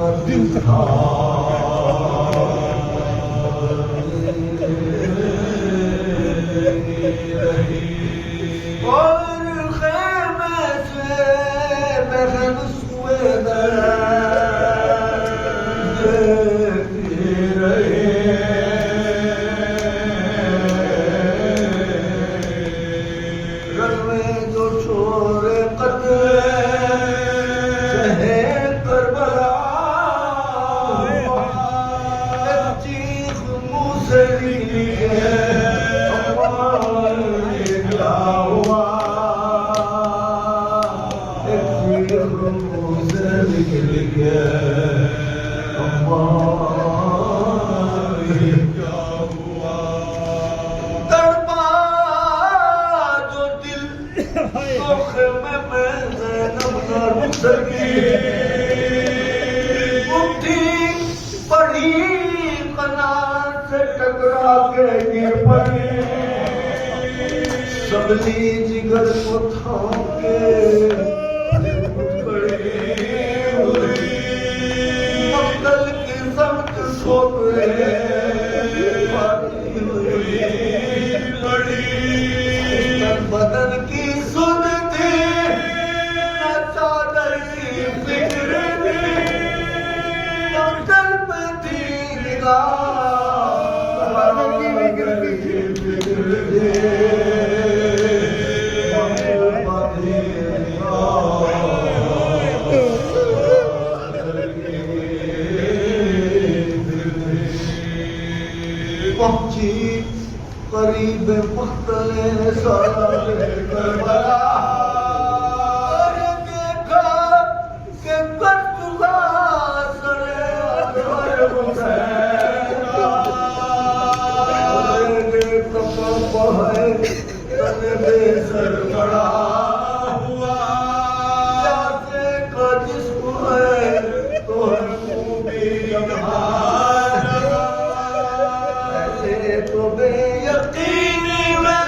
दिल था सबली जिगर को थाम के मंगल की सख्त सोपे बदन की सुन थी न चादर की फिक्र थी मंगल पे थी निगाह पहुंची करीब मुख्तले सारे करबला देखा कि बदुआ सरे अजहर हुसैन है तने बेसर पड़ा हुआ जैसे का जिस्म है तो है खूबी तो बेयकीनी में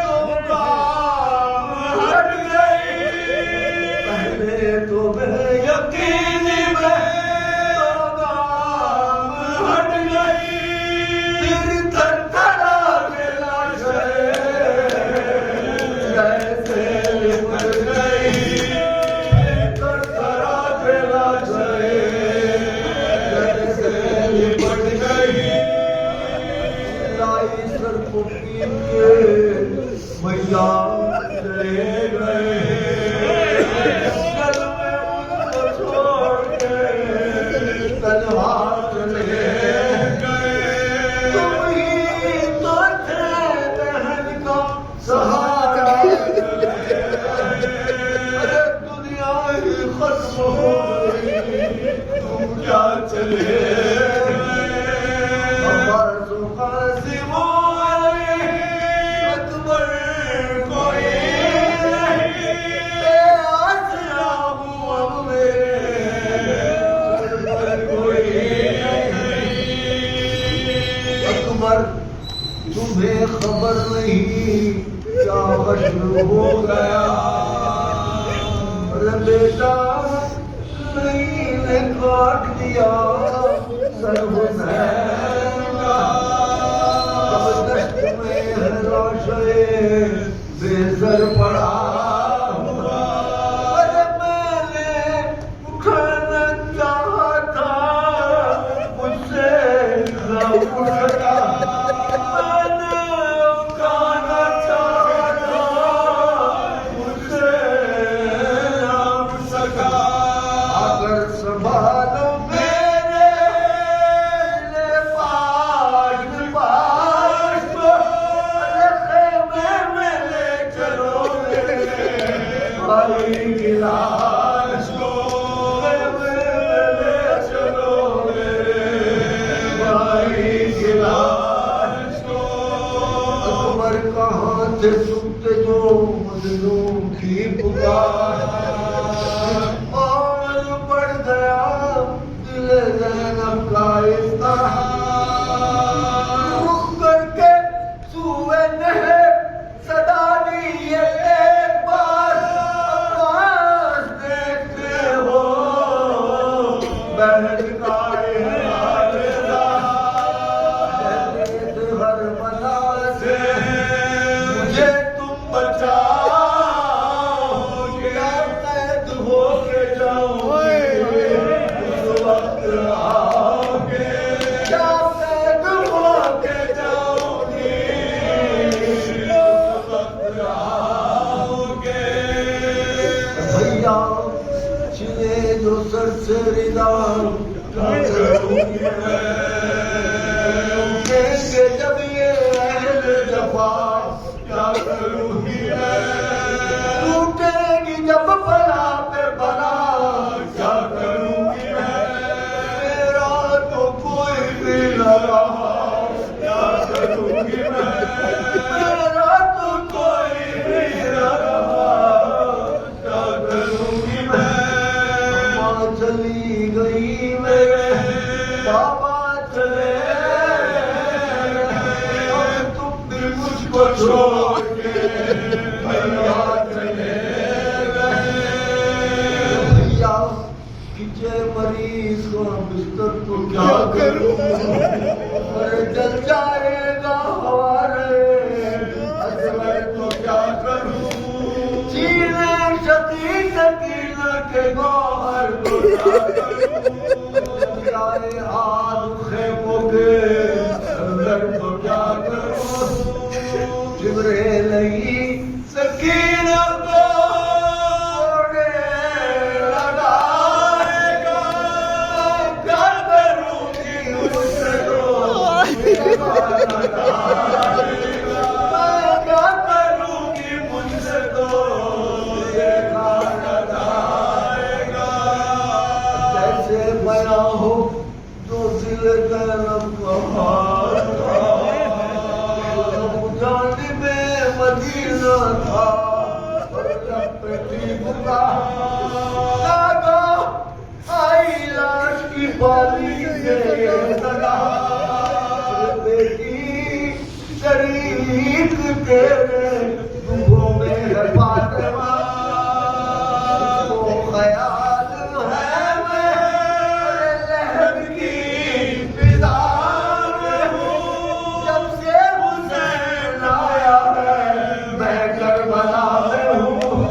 तो काम हट गई पहले तो बेयकीनी में तो काम हट गई फिर थरथरा के लाशें जैसे लिपट गई थरथरा के लाशें जैसे लिपट गई सर को पीट के मैया चले गए कल में उनको छोड़ के तन्हा चले गए तुम ही तो थे बहन का सहारा अरे दुनिया ही खत्म हो गई तुम क्या चले तुम्हें खबर नहीं क्या हश्र हो गया अरे बेटा नहीं ने काट दिया सर हुसैन का अब दश्त में है लाशे बेसर पड़ा हुआ अरे मैंने उठाना चाहा था मुझसे न उठा सुनते जो मजलूम की पुकार और बढ़ गया दिल ज़ैनब का रुख करके सूए नहर सदा दी ये एक बार आकाश देखते हो जाऊंगी उस वक्त आओगे क्या पैगंबा के जाऊंगी उस वक्त आओगे भैया छिने जो सर से रिदा क्या करूंगी मैं कहेंगे जब ये अहले जफा क्या करूंगी मैं टूटेगी जब बला पे बला क्या करूंगी मैं मेरा तो कोई भी न रहा क्या करूंगी मैं मेरा तो कोई भी न रहा क्या करूंगी मैं माँ चली गई मेरे बाबा चले अब तुम भी मुझको छोड़ के भैया चले भैया कीजिए मरीज को बिस्तर तो क्या करूं अरे जल जाएगा हमारे असर तो क्या करूं जीने शकीन के गौहर को क्या करूं जाए हाथ खेमों के अंदर तो क्या करूं जिब्रील नहीं सकीना को ओढ़े लगाएगा क्या करूंगी उससे क्या करूंगी मुझसे तो कैसे बना हो जो दिल कलम जाने में मदीना था और जब थी बुका लागा आई लाश की बाली से सगा बेटी शरीक तेरे दुखों में है फातिमा वो ख्याल है मेरे लहब की फिजा में हूँ जब से हुसैन आया है मैं करबला में हूँ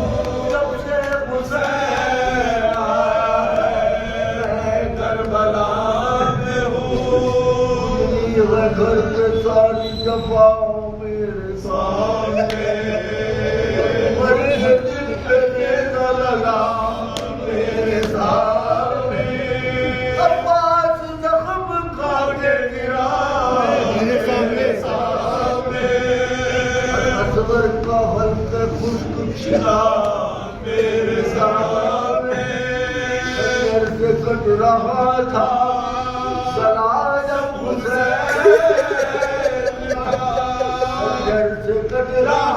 जब से हुसैन आया है मैं करबला में हूँ ये घर के सारी जफा मेरे सामने मेरे दिल पे देना लगा मेरे सामने अब्बास जख्म खा के गिरा मेरे सामने असगर का हल्का खुश्क छिला मेरे सामने शरीर से कट रहा था सला जब हुसैन से कट रहा